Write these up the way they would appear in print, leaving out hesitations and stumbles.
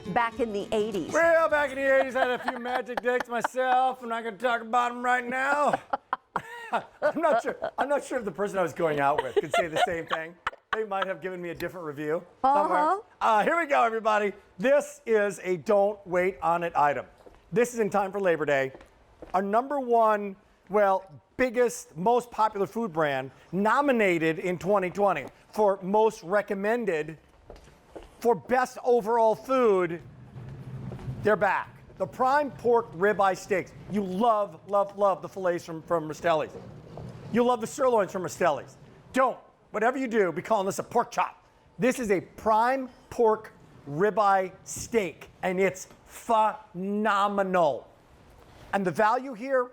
back in the 80s. Well, back in the 80s, I had a few magic dates myself. I'm not going to talk about them right now. I'm not sure if the person I was going out with could say the same thing. They might have given me a different review somewhere. Here we go, everybody. This is a don't wait on it item. This is in time for Labor Day. Our number one, biggest, most popular food brand nominated in 2020 for most recommended for best overall food. They're back. The prime pork ribeye steaks. You love, love, love the fillets from Rastelli's. You love the sirloins from Rastelli's. Don't, whatever you do, be calling this a pork chop. This is a prime pork ribeye steak, and it's phenomenal. And the value here,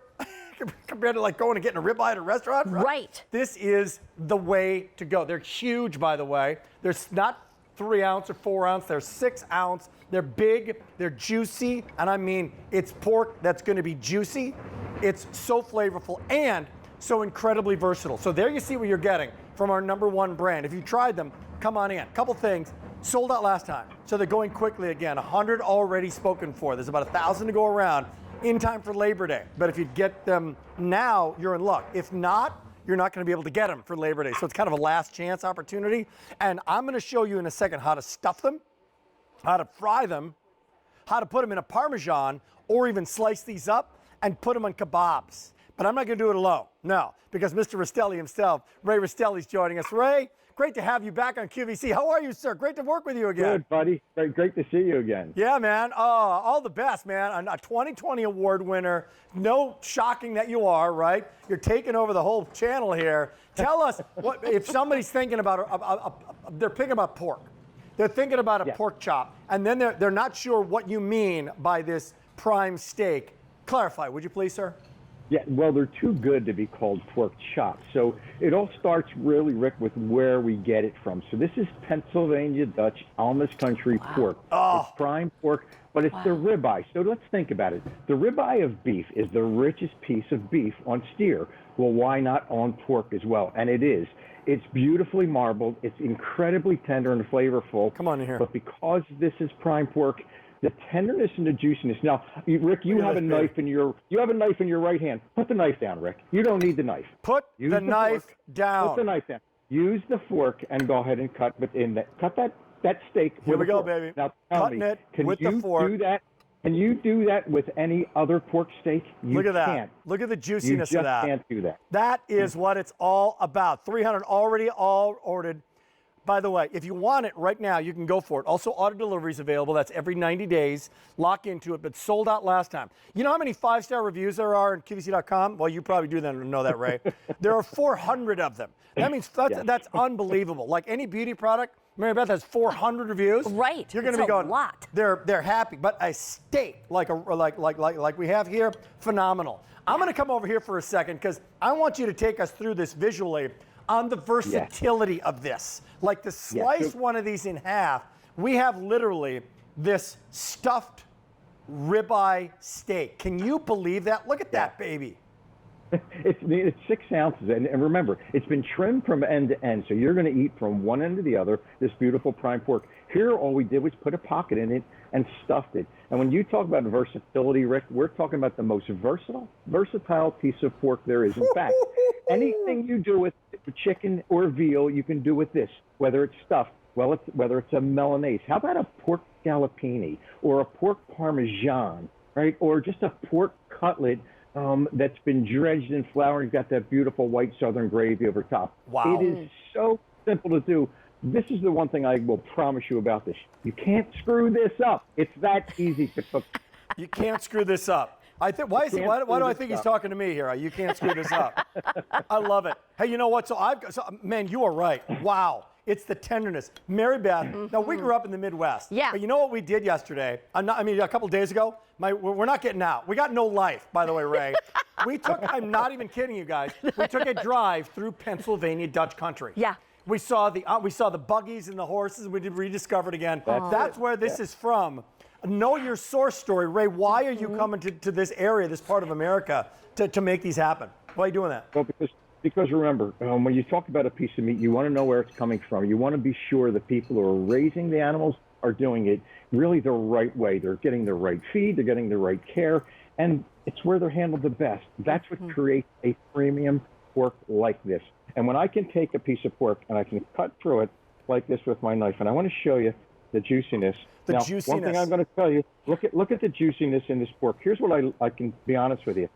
compared to like going and getting a ribeye at a restaurant, right? This is the way to go. They're huge, by the way. They're not 3 ounce or 4 ounce. They're 6 ounce. They're big. They're juicy. And I mean, it's pork that's going to be juicy. It's so flavorful and so incredibly versatile. So there you see what you're getting from our number one brand. If you tried them, come on in. Couple things. Sold out last time. So they're going quickly again. 100 already spoken for. There's about 1,000 to go around in time for Labor Day. But if you get them now, you're in luck. If not, you're not going to be able to get them for Labor Day. So it's kind of a last chance opportunity. And I'm going to show you in a second how to stuff them, how to fry them, how to put them in a Parmesan, or even slice these up and put them on kebabs. But I'm not going to do it alone. No, because Mr. Rastelli himself, Ray Rastelli, is joining us. Ray, great to have you back on QVC. How are you, sir? Great to work with you again. Good, buddy. Great to see you again. Yeah, man. All the best, man. A 2020 award winner. No shocking that you are, right? You're taking over the whole channel here. Tell us, what if somebody's thinking about, they're thinking about pork. They're thinking about a pork chop, and then they're not sure what you mean by this prime steak. Clarify, would you please, sir? Yeah, well, they're too good to be called pork chops. So it all starts really, Rick, with where we get it from. So this is Pennsylvania Dutch Amish country pork. It's prime pork, but it's the ribeye. So let's think about it. The ribeye of beef is the richest piece of beef on steer. Well, why not on pork as well? And it is. It's beautifully marbled. It's incredibly tender and flavorful. Come on in here. But because this is prime pork, the tenderness and the juiciness. Now, Rick, you have a knife in your right hand. Put the knife down, Rick. You don't need the knife. Put the knife down. Put the knife down. Use the fork and go ahead and cut that steak. Here we go, fork. baby. Now tell me, can you do that? Can you do that with any other pork steak? Look at that. Can't. Look at the juiciness of that. You just can't do that. That is what it's all about. 300 already all ordered. By the way, if you want it right now, you can go for it. Also, auto delivery is available. That's every 90 days. Lock into it, but sold out last time. You know how many 5-star reviews there are on QVC.com? Well, you probably do know that, Ray. There are 400 of them. That means that's unbelievable. Like any beauty product, Mary Beth has 400 reviews. Right. You're going to be going. A lot. They're happy, but a steak like we have here, phenomenal. I'm going to come over here for a second because I want you to take us through this visually on the versatility of this. Like to slice one of these in half, we have literally this stuffed ribeye steak. Can you believe that? Look at that, baby. It's 6 ounces, and remember, it's been trimmed from end to end, so you're going to eat from one end to the other, this beautiful prime pork. Here, all we did was put a pocket in it and stuffed it. And when you talk about versatility, Rick, we're talking about the most versatile piece of pork there is. In fact, anything you do with chicken or veal, you can do with this, whether it's stuffed, whether it's a Milanese. How about a pork scallopini or a pork parmesan, right? Or just a pork cutlet that's been dredged in flour and got that beautiful white southern gravy over top. Wow. It is so simple to do. This is the one thing I will promise you about this. You can't screw this up. It's that easy to cook. You can't screw this up. I think why do I think he's talking to me here? You can't screw this up. I love it. Hey, you know what? Man, you are right. Wow. It's the tenderness. Mary Beth, now we grew up in the Midwest. Yeah. But you know what we did yesterday? A couple days ago, we're not getting out. We got no life, by the way, Ray. I'm not even kidding you guys. We took a drive through Pennsylvania Dutch country. Yeah. We saw the buggies and the horses. We rediscovered again. That's where this is from. Know your source story. Ray, why are you coming to this area, this part of America, to make these happen? Why are you doing that? Well, because remember, when you talk about a piece of meat, you want to know where it's coming from. You want to be sure the people who are raising the animals are doing it really the right way. They're getting the right feed, they're getting the right care, and it's where they're handled the best. That's what creates a premium pork like this. And when I can take a piece of pork and I can cut through it like this with my knife, and I want to show you the juiciness. Now, one thing I'm going to tell you, look at the juiciness in this pork. Here's what I can be honest with you.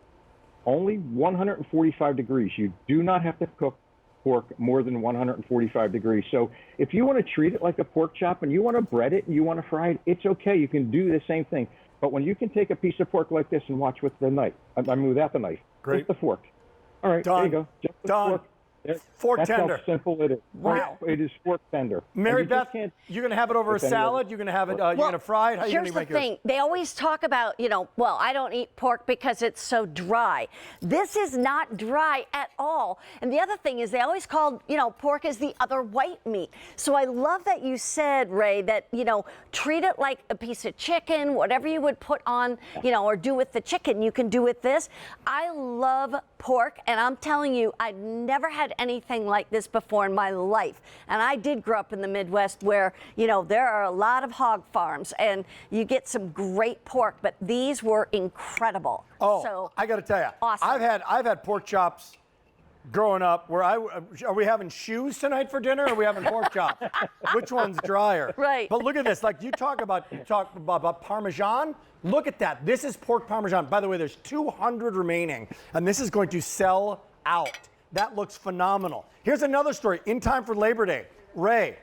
Only 145 degrees. You do not have to cook pork more than 145 degrees. So if you want to treat it like a pork chop and you want to bread it and you want to fry it, it's okay. You can do the same thing. But when you can take a piece of pork like this and watch with the knife, I mean without the knife, with the fork. All right, Done. there you go. Just the fork. Fork That's tender. how simple it is. Wow. It is fork tender. Mary Beth, you're going to have it over a salad? You're going to have it, you're going to fry it? How are you going Here's to the make yours? thing. They always talk about, well, I don't eat pork because it's so dry. This is not dry at all. And the other thing is they always called, pork is the other white meat. So I love that you said, Ray, that, treat it like a piece of chicken, whatever you would put on, or do with the chicken, you can do with this. I love pork, and I'm telling you, I've never had anything like this before in my life. And I did grow up in the Midwest where, there are a lot of hog farms and you get some great pork, but these were incredible. Oh, so I got to tell you, awesome. I've had pork chops growing up where are we having shoes tonight for dinner or are we having pork chops? Which one's drier? Right. But look at this, like you talk about Parmesan. Look at that. This is pork Parmesan. By the way, there's 200 remaining, and this is going to sell out. That looks phenomenal. Here's another story. In time for Labor Day, Ray,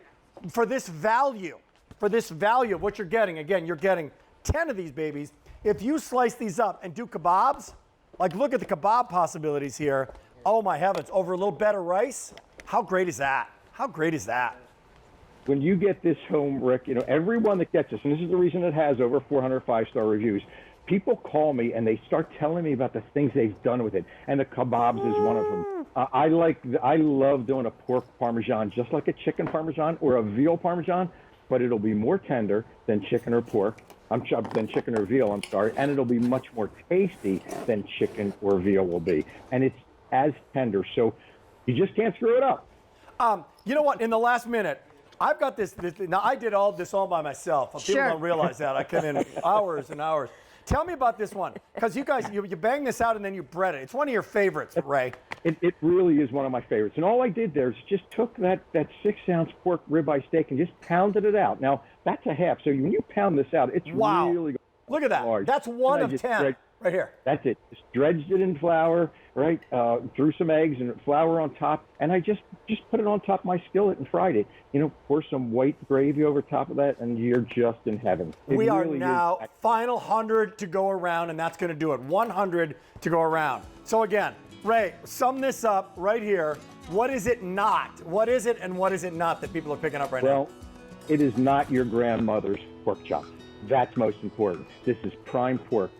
for this value of what you're getting, again, you're getting 10 of these babies. If you slice these up and do kebabs, like look at the kebab possibilities here. Oh my heavens, over a little bed of rice. How great is that? How great is that? When you get this home, Rick, everyone that gets this, and this is the reason it has over 400 5-star reviews, people call me and they start telling me about the things they've done with it, and the kebabs is one of them. I love doing a pork Parmesan, just like a chicken Parmesan or a veal Parmesan, but it'll be more tender than chicken or pork. Than chicken or veal, I'm sorry, and it'll be much more tasty than chicken or veal will be, and it's as tender, so you just can't screw it up. You know what? In the last minute, I've got this. Now I did all by myself. People Sure. don't realize that. I come in hours and hours. Tell me about this one, because you guys, you bang this out and then you bread it. It's one of your favorites, Ray. It really is one of my favorites. And all I did there is just took that 6-ounce pork ribeye steak and just pounded it out. Now, that's a half. So when you pound this out, it's really Look at that. large. That's one And of 10 right here. That's it. Just dredged it in flour, right? Threw some eggs and flour on top. And I just put it on top of my skillet and fried it. Pour some white gravy over top of that, and you're just in heaven. We are now final 100 to go around, and that's going to do it. 100 to go around. So again, Ray, sum this up right here. What is it not? What is it and what is it not that people are picking up right now? Well, it is not your grandmother's pork chop. That's most important. This is prime pork.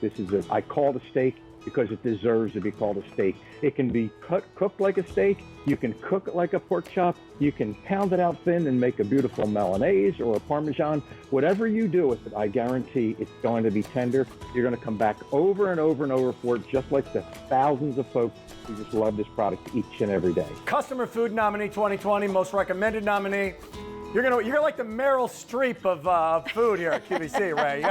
I call it a steak because it deserves to be called a steak. It can be cooked like a steak. You can cook it like a pork chop. You can pound it out thin and make a beautiful Milanese or a Parmesan. Whatever you do with it, I guarantee it's going to be tender. You're going to come back over and over and over for it, just like the thousands of folks who just love this product each and every day. Customer Food Nominee 2020, Most Recommended Nominee. You're gonna like the Meryl Streep of food here at QVC, Ray.